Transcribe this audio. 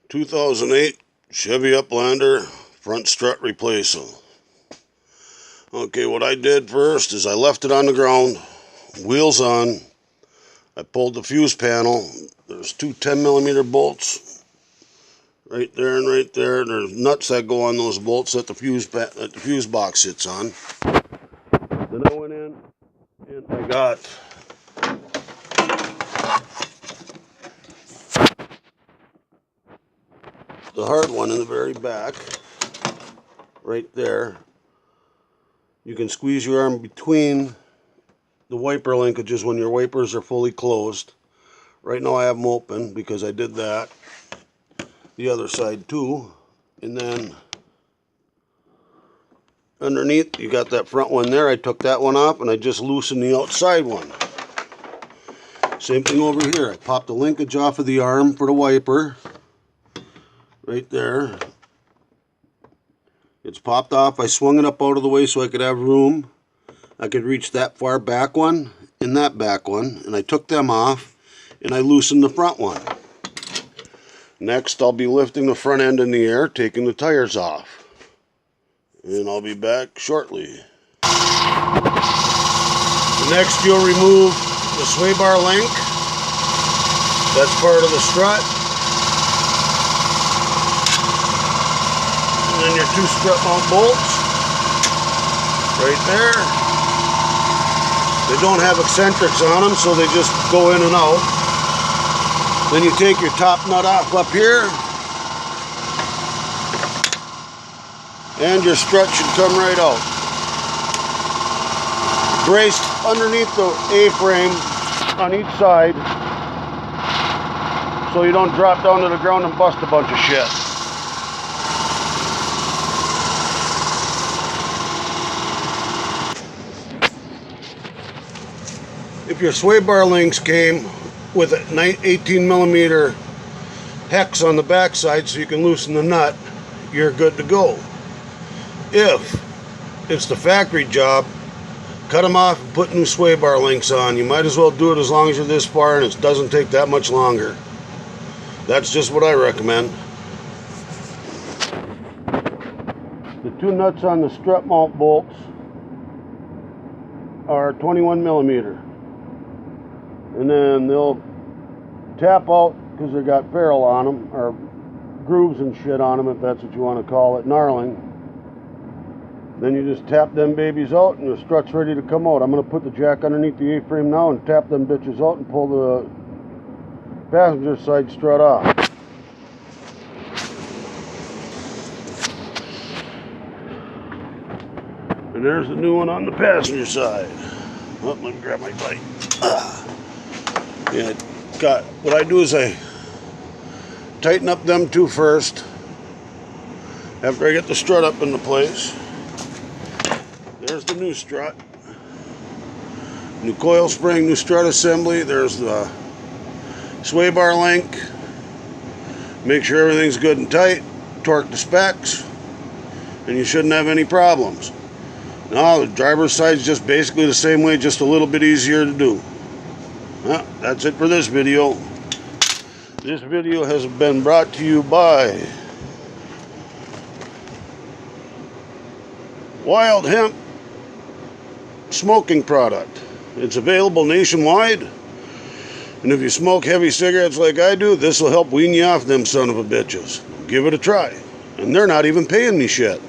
2008 Chevy Uplander front strut replacer. Okay, what I did first is I left it on the ground, wheels on. I pulled the fuse panel. There's two 10mm bolts right there and right there. There's nuts that go on those bolts that the fuse box sits on. Then I went in and I got the hard one in the very back, right there. You can squeeze your arm between the wiper linkages when your wipers are fully closed. Right now I have them open because I did that. The other side too. And then underneath you got that front one there. I took that one off and I just loosened the outside one. Same thing over here. I popped the linkage off of the arm for the wiper. Right there. It's popped off. I swung it up out of the way so I could have room. I could reach that far back one and that back one. And I took them off and I loosened the front one. Next, I'll be lifting the front end in the air, taking the tires off. And I'll be back shortly. Next, you'll remove the sway bar link. That's part of the strut. And then your two strut mount bolts. Right there. They don't have eccentrics on them, so they just go in and out. Then you take your top nut off up here. And your strut should come right out. Braced underneath the A-frame on each side so you don't drop down to the ground and bust a bunch of shit. If your sway bar links came with an 18mm hex on the backside so you can loosen the nut, you're good to go. If it's the factory job, cut them off and put new sway bar links on. You might as well do it as long as you're this far and it doesn't take that much longer. That's just what I recommend. The two nuts on the strut mount bolts are 21mm. And then they'll tap out because they got ferrule on them, or grooves and shit on them, if that's what you want to call it, knarling. Then you just tap them babies out and the strut's ready to come out. I'm going to put the jack underneath the A-frame now and tap them bitches out and pull the passenger side strut off. And there's the new one on the passenger side. Oh, let me grab my bike. Yeah, what I do is I tighten up them two first after I get the strut up into place. There's the new strut. New coil spring, new strut assembly. There's the sway bar link. Make sure everything's good and tight. Torque the specs. And you shouldn't have any problems. Now the driver's side is just basically the same way, just a little bit easier to do. Well, that's it for this video. This video has been brought to you by Wild Hemp Smoking Product. It's available nationwide. And if you smoke heavy cigarettes like I do, this will help wean you off them son of a bitches. Give it a try. And they're not even paying me shit.